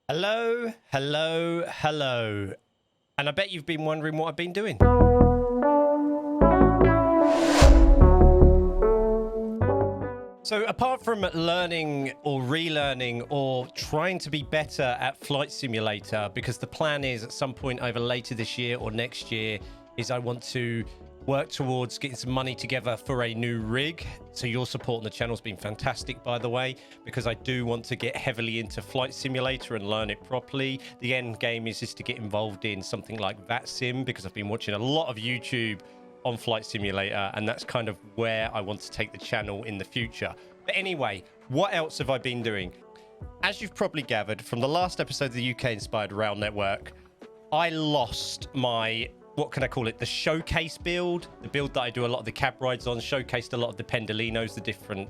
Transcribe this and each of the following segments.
Hello, hello, hello. And I bet you've been wondering what I've been doing. So apart from learning or relearning or trying to be better at Flight Simulator, because the plan is at some point either later this year or next year is I want to work towards getting some money together for a new rig. So your support on the channel has been fantastic, by the way, because I do want to get heavily into Flight Simulator and learn it properly. The end game is just to get involved in something like VATSIM, because I've been watching a lot of YouTube on Flight Simulator, and that's kind of where I want to take the channel in the future. But anyway, what else have I been doing? As you've probably gathered from the last episode of the UK Inspired Rail Network, I lost my, what can I call it, the showcase build, the build that I do a lot of the cab rides on, showcased a lot of the Pendolinos, the different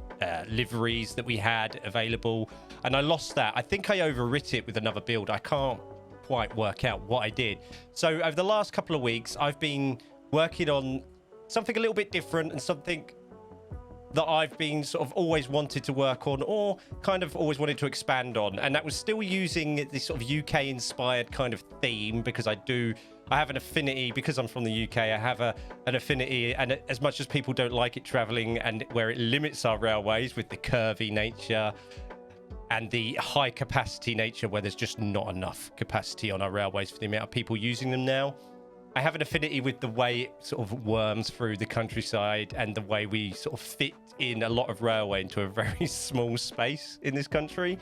liveries that we had available, and I lost that. I think I overwrit it with another build. I can't quite work out what I did. So over the last couple of weeks, I've been working on something a little bit different and something that I've been sort of always wanted to work on or kind of always wanted to expand on. And that was still using this sort of UK inspired kind of theme, because I have an affinity, because I'm from the UK, I have an affinity, and as much as people don't like it traveling and where it limits our railways with the curvy nature and the high capacity nature where there's just not enough capacity on our railways for the amount of people using them now, I have an affinity with the way it sort of worms through the countryside and the way we sort of fit in a lot of railway into a very small space in this country.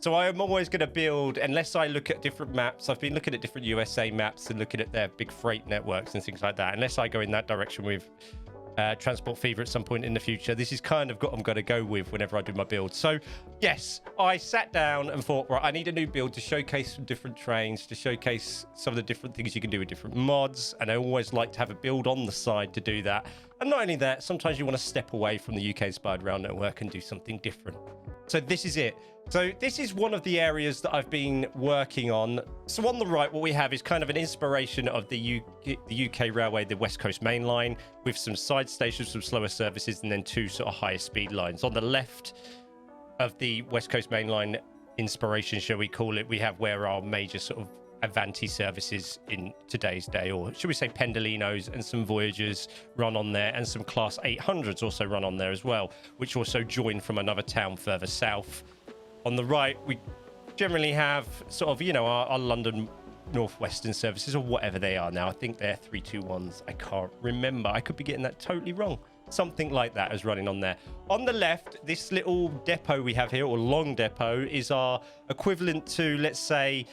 So I am always going to build, unless I look at different maps. I've been looking at different USA maps and looking at their big freight networks and things like that. Unless I go in that direction with Transport Fever at some point in the future, this is kind of what I'm going to go with whenever I do my build. So yes, I sat down and thought, right, I need a new build to showcase some different trains, to showcase some of the different things you can do with different mods, and I always like to have a build on the side to do that. And not only that, sometimes you want to step away from the UK Inspired Rail Network and do something different. So this is it. So this is one of the areas that I've been working on. So on the right, what we have is kind of an inspiration of the UK Railway, the West Coast Main Line, with some side stations, some slower services, and then two sort of higher speed lines. On the left of the West Coast Main Line inspiration, shall we call it, we have where our major sort of Avanti services in today's day, or should we say Pendolinos, and some Voyagers run on there, and some Class 800s also run on there as well, which also join from another town further south. On the right, we generally have sort of, you know, our London Northwestern services, or whatever they are now. I think they're 321s. I can't remember. I could be getting that totally wrong. Something like that is running on there. On the left, this little depot we have here, or long depot, is our equivalent to, let's say,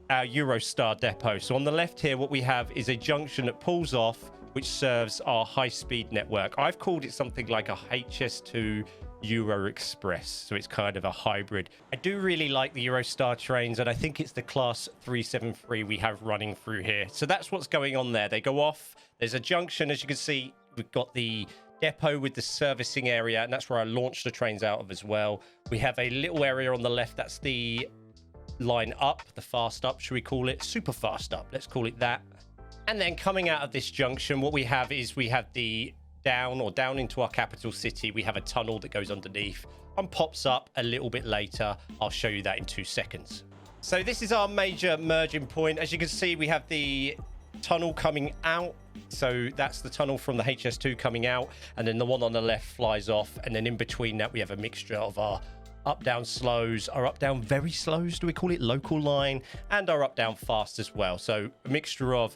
our Eurostar depot. So on the left here, what we have is a junction that pulls off, which serves our high-speed network. I've called it something like a HS2 Euro Express, so it's kind of a hybrid. I do really like the Eurostar trains, and I think it's the Class 373 we have running through here. So that's what's going on there. They go off. There's a junction, as you can see. We've got the depot with the servicing area, and that's where I launched the trains out of as well. We have a little area on the left. That's the line up, the fast up, should we call it? Super fast up, let's call it that. And then coming out of this junction, what we have is we have the down into our capital city. We have a tunnel that goes underneath and pops up a little bit later. I'll show you that in 2 seconds. So this is our major merging point. As you can see, we have the tunnel coming out. So that's the tunnel from the HS2 coming out, and then the one on the left flies off, and then in between that we have a mixture of our up-down slows, our up-down very slows, do we call it, local line, and our up-down fast as well. So a mixture of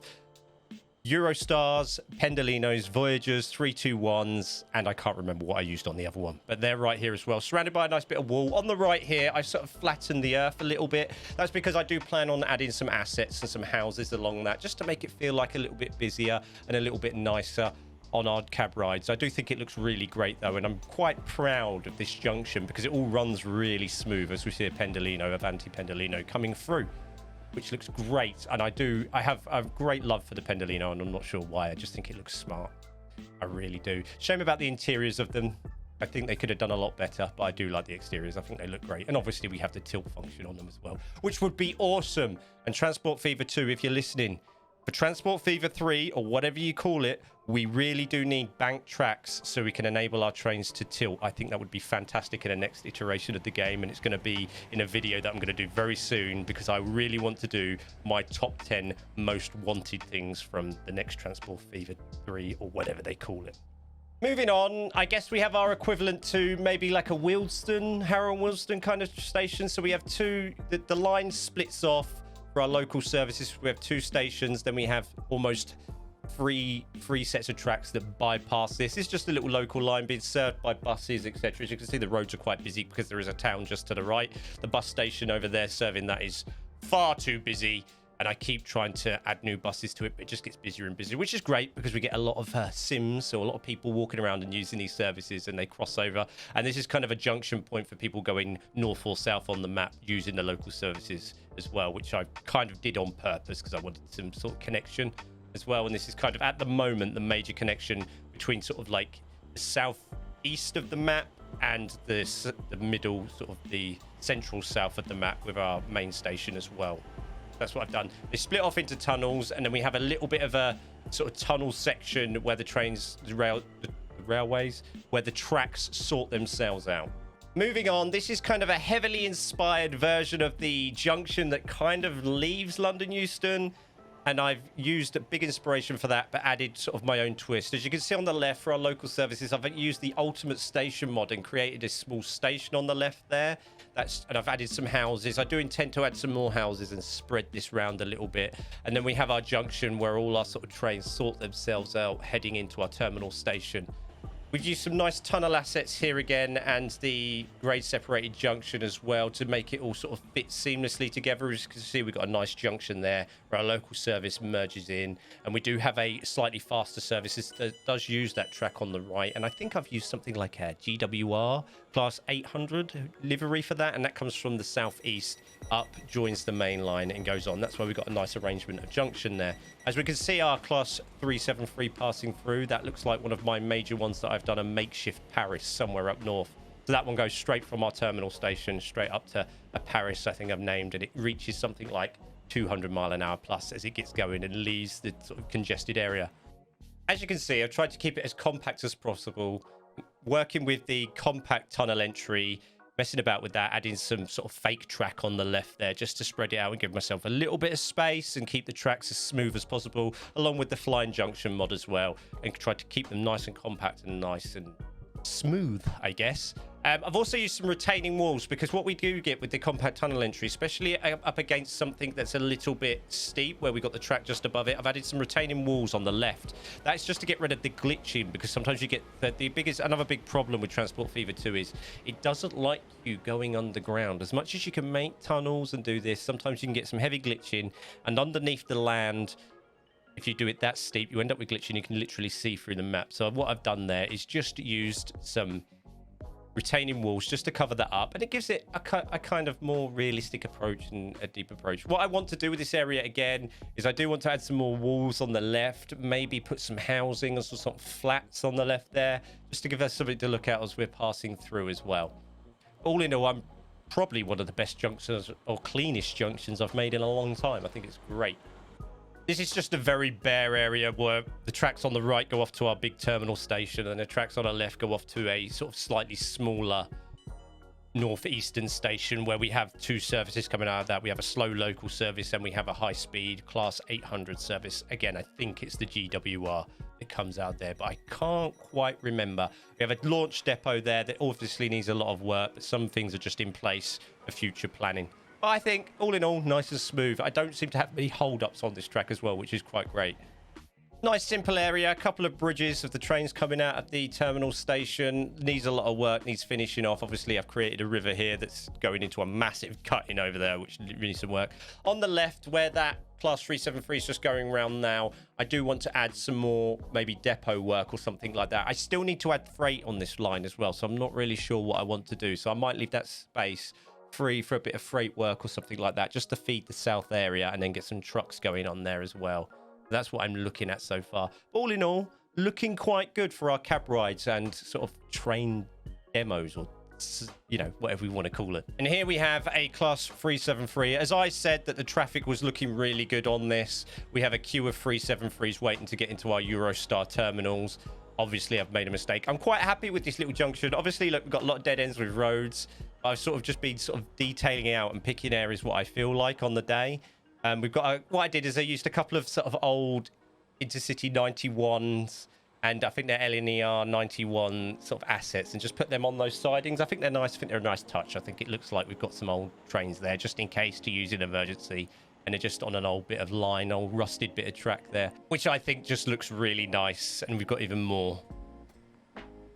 Eurostars, Pendolinos, Voyagers, 321s, and I can't remember what I used on the other one, but they're right here as well, surrounded by a nice bit of wall. On the right here, I sort of flattened the earth a little bit. That's because I do plan on adding some assets and some houses along that, just to make it feel like a little bit busier and a little bit nicer on our cab rides. I do think it looks really great though, and I'm quite proud of this junction because it all runs really smooth, as we see a Pendolino, Avanti Pendolino coming through, which looks great. And I have a great love for the Pendolino, and I'm not sure why. I just think it looks smart. I really do. Shame about the interiors of them. I think they could have done a lot better, but I do like the exteriors. I think they look great. And obviously we have the tilt function on them as well, which would be awesome. And Transport Fever 2, if you're listening, for Transport Fever 3, or whatever you call it, We really do need bank tracks so we can enable our trains to tilt. I think that would be fantastic in the next iteration of the game, and it's going to be in a video that I'm going to do very soon, because I really want to do my top 10 most wanted things from the next Transport Fever 3 or whatever they call it. Moving on, I guess we have our equivalent to maybe like a Wealdstone, Harrow and Wealdstone kind of station. So we have two, the line splits off for our local services. We have two stations, then we have almost three sets of tracks that bypass this. It's just a little local line being served by buses, etc. As you can see, the roads are quite busy because there is a town just to the right. The bus station over there serving that is far too busy, and I keep trying to add new buses to it, but it just gets busier and busier, which is great because we get a lot of sims, so a lot of people walking around and using these services, and they cross over. And this is kind of a junction point for people going north or south on the map using the local services as well, which I kind of did on purpose because I wanted some sort of connection as well. And this is kind of, at the moment, the major connection between sort of like the southeast of the map and the middle, sort of the central south of the map, with our main station as well. That's what I've done. They split off into tunnels, and then we have a little bit of a sort of tunnel section where the trains, the railways, where the tracks sort themselves out. Moving on, this is kind of a heavily inspired version of the junction that kind of leaves London Euston, and I've used a big inspiration for that, but added sort of my own twist. As you can see on the left, for our local services, I've used the Ultimate Station mod and created a small station on the left there. And I've added some houses. I do intend to add some more houses and spread this round a little bit. And then we have our junction where all our sort of trains sort themselves out, heading into our terminal station. We've used some nice tunnel assets here again, and the grade separated junction as well, to make it all sort of fit seamlessly together. As you can see, we've got a nice junction there where our local service merges in, and we do have a slightly faster service that does use that track on the right. And I think I've used something like a GWR class 800 livery for that, and that comes from the southeast up, joins the main line and goes on. That's why we've got a nice arrangement of junction there. As we can see, our class 373 passing through, that looks like one of my major ones that I've done a makeshift Paris somewhere up north. So that one goes straight from our terminal station straight up to a Paris, I think I've named, and it reaches something like 200 mile an hour plus as it gets going and leaves the sort of congested area. As you can see, I've tried to keep it as compact as possible, working with the compact tunnel entry, messing about with that, adding some sort of fake track on the left there just to spread it out and give myself a little bit of space and keep the tracks as smooth as possible, along with the flying junction mod as well, and try to keep them nice and compact and nice and smooth, I guess. I've also used some retaining walls, because what we do get with the compact tunnel entry, especially up against something that's a little bit steep where we got the track just above it, I've added some retaining walls on the left. That's just to get rid of the glitching, because sometimes you get another big problem with Transport Fever 2 is it doesn't like you going underground. As much as you can make tunnels and do this, sometimes you can get some heavy glitching, and underneath the land, if you do it that steep, you end up with glitching. You can literally see through the map. So what I've done there is just used some retaining walls just to cover that up, and it gives it a kind of more realistic approach and a deep approach. What I want to do with this area again is I do want to add some more walls on the left, maybe put some housing or some flats on the left there, just to give us something to look at as we're passing through as well. All in all, I'm probably one of the best junctions or cleanest junctions I've made in a long time. I think it's great. This is just a very bare area where the tracks on the right go off to our big terminal station, and the tracks on the left go off to a sort of slightly smaller northeastern station where we have two services coming out of that. We have a slow local service and we have a high-speed class 800 service. Again, I think it's the GWR that comes out there, but I can't quite remember. We have a launch depot there that obviously needs a lot of work, but some things are just in place for future planning. But I think, all in all, nice and smooth. I don't seem to have any hold-ups on this track as well, which is quite great. Nice, simple area. A couple of bridges of the trains coming out of the terminal station. Needs a lot of work, needs finishing off. Obviously, I've created a river here that's going into a massive cutting over there, which needs some work. On the left, where that class 373 is just going around now, I do want to add some more, maybe depot work or something like that. I still need to add freight on this line as well, so I'm not really sure what I want to do. So I might leave that space free for a bit of freight work or something like that, just to feed the south area and then get some trucks going on there as well. That's what I'm looking at so far. All in all, looking quite good for our cab rides and sort of train demos or you know, whatever we want to call it. And here we have a class 373. As I said that the traffic was looking really good on this, we have a queue of 373s waiting to get into our Eurostar terminals. Obviously, I've made a mistake. I'm quite happy with this little junction. Obviously, look, we've got a lot of dead ends with roads. I've sort of just been sort of detailing out and picking areas what I feel like on the day. We've got what I did is I used a couple of sort of old Intercity 91s, and I think they're LNER 91 sort of assets, and just put them on those sidings. I think they're nice. I think they're a nice touch. I think it looks like we've got some old trains there just in case to use in emergency. And they're just on an old bit of line, old rusted bit of track there, which I think just looks really nice. And we've got even more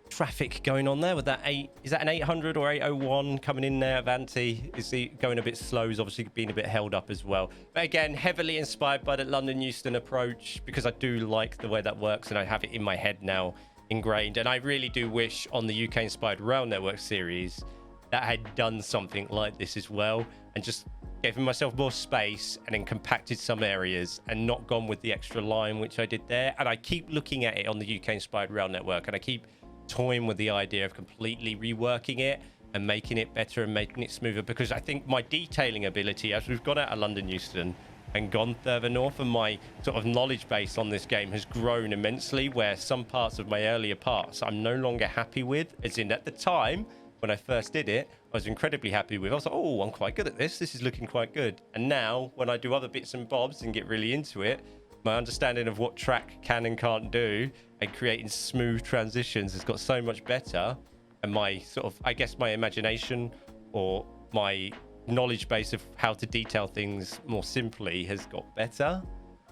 traffic going on there with that is that an 800 or 801 coming in there? Avanti, is he going a bit slow? He's obviously being a bit held up as well. But again, heavily inspired by the London Euston approach, because I do like the way that works and I have it in my head now ingrained. And I really do wish on the UK inspired rail network series that I had done something like this as well, and just given myself more space and then compacted some areas and not gone with the extra line which I did there. And I keep looking at it on the UK inspired rail network, and I keep toying with the idea of completely reworking it and making it better and making it smoother, because I think my detailing ability, as we've gone out of London Euston and gone further north, and my sort of knowledge base on this game has grown immensely, where some parts of my earlier parts I'm no longer happy with, as in at the time when I first did it, I was incredibly happy with. I was like, oh, I'm quite good at this. This is looking quite good. And now when I do other bits and bobs and get really into it, my understanding of what track can and can't do and creating smooth transitions has got so much better. And my sort of, I guess my imagination or my knowledge base of how to detail things more simply has got better.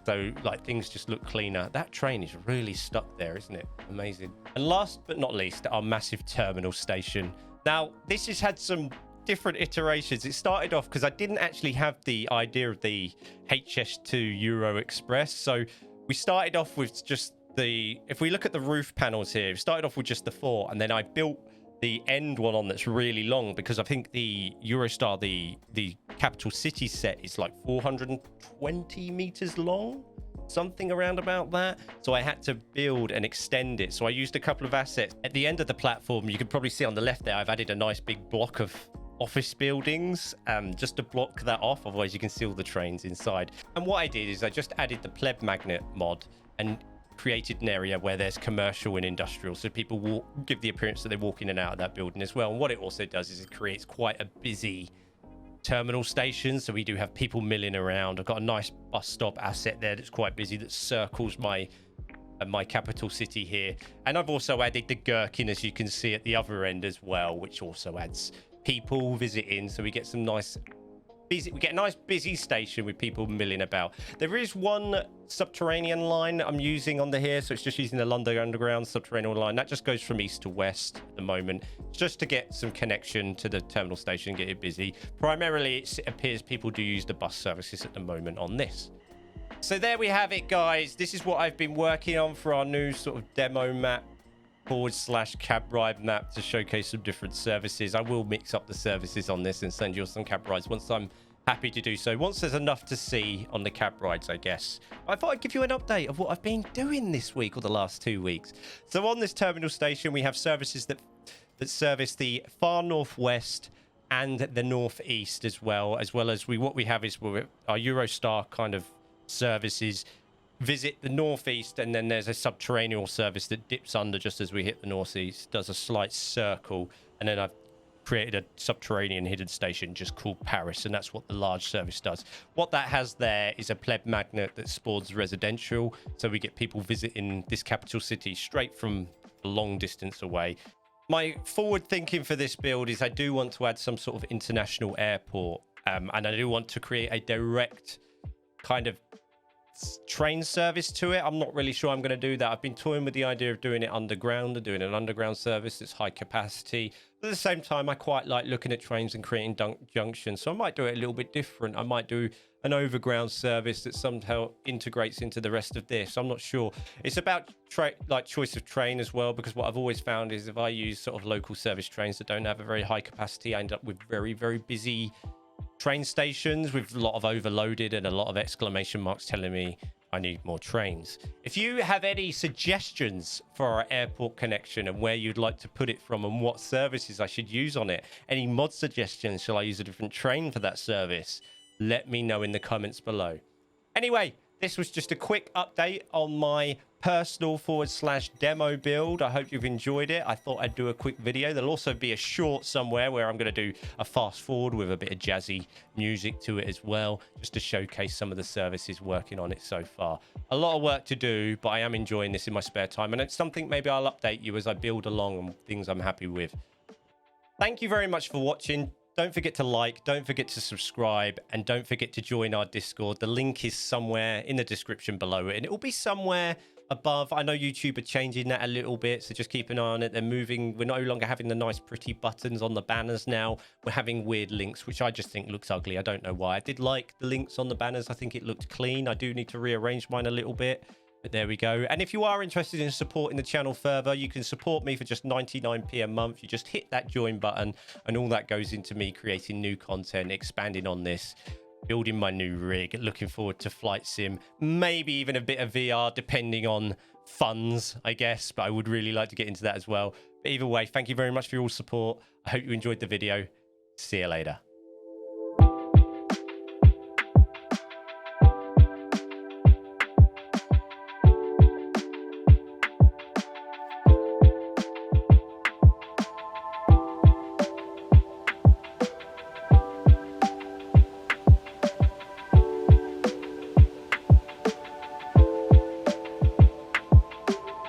So like things just look cleaner. That train is really stuck there, isn't it? Amazing. And last but not least, our massive terminal station. Now, this has had some different iterations. It started off because I didn't actually have the idea of the HS2 Euro Express. So we started off with just the, if we look at the roof panels here, we started off with just the 4, and then I built the end one on that's really long, because I think the Eurostar, the capital city set is like 420 meters long, something around about that. So I had to build and extend it. So I used a couple of assets at the end of the platform. You can probably see on the left there, I've added a nice big block of office buildings just to block that off, otherwise you can see all the trains inside. And what I did is I just added the pleb magnet mod and created an area where there's commercial and industrial, so people will give the appearance that they walk in and out of that building as well. And what it also does is it creates quite a busy terminal station, so we do have people milling around. I've got a nice bus stop asset there that's quite busy, that circles my capital city here. And I've also added the gherkin, as you can see at the other end as well, which also adds people visiting, so we get some nice busy, we get a nice busy station with people milling about. There is one subterranean line I'm using under here, so it's just using the London Underground subterranean line that just goes from east to west at the moment, just to get some connection to the terminal station, get it busy. Primarily it appears people do use the bus services at the moment on this. So there we have it, guys. This is what I've been working on for our new sort of demo map / cab ride map to showcase some different services. I will mix up the services on this and send you some cab rides once I'm happy to do so, once there's enough to see on the cab rides, I guess. I thought I'd give you an update of what I've been doing this week or the last 2 weeks. So on this terminal station, we have services that service the far northwest and the northeast, as well as what we have is our Eurostar kind of services visit the northeast, and then there's a subterranean service that dips under just as we hit the northeast, does a slight circle, and then I've created a subterranean hidden station just called Paris, and that's what the large service does. What that has there is a pleb magnet that spawns residential, so we get people visiting this capital city straight from a long distance away. My forward thinking for this build is I do want to add some sort of international airport, and I do want to create a direct kind of train service to it. I'm not really sure I'm going to do that. I've been toying with the idea of doing it underground, and doing an underground service that's high capacity. But at the same time, I quite like looking at trains and creating junctions, so I might do it a little bit different. I might do an overground service that somehow integrates into the rest of this. I'm not sure. It's about like choice of train as well, because what I've always found is if I use sort of local service trains that don't have a very high capacity, I end up with very, very busy train stations with a lot of overloaded and a lot of exclamation marks telling me I need more trains. If you have any suggestions for our airport connection and where you'd like to put it from and what services I should use on it, any mod suggestions, shall I use a different train for that service? Let me know in the comments below. Anyway, this was just a quick update on my personal / demo build. I hope you've enjoyed it. I thought I'd do a quick video. There'll also be a short somewhere where I'm going to do a fast forward with a bit of jazzy music to it as well, just to showcase some of the services working on it so far. A lot of work to do, but I am enjoying this in my spare time, and it's something maybe I'll update you as I build along and things I'm happy with. Thank you very much for watching. Don't forget to like, don't forget to subscribe, and don't forget to join our Discord. The link is somewhere in the description below it, and it will be somewhere above. I know YouTube are changing that a little bit, so just keep an eye on it. They're moving. We're no longer having the nice pretty buttons on the banners now. We're having weird links, which I just think looks ugly. I don't know why. I did like the links on the banners. I think it looked clean. I do need to rearrange mine a little bit. But there we go. And if you are interested in supporting the channel further, you can support me for just 99p a month. You just hit that join button, and all that goes into me creating new content, expanding on this, building my new rig, looking forward to flight sim, maybe even a bit of VR, depending on funds, I guess. But I would really like to get into that as well. But either way, thank you very much for your support. I hope you enjoyed the video. See you later.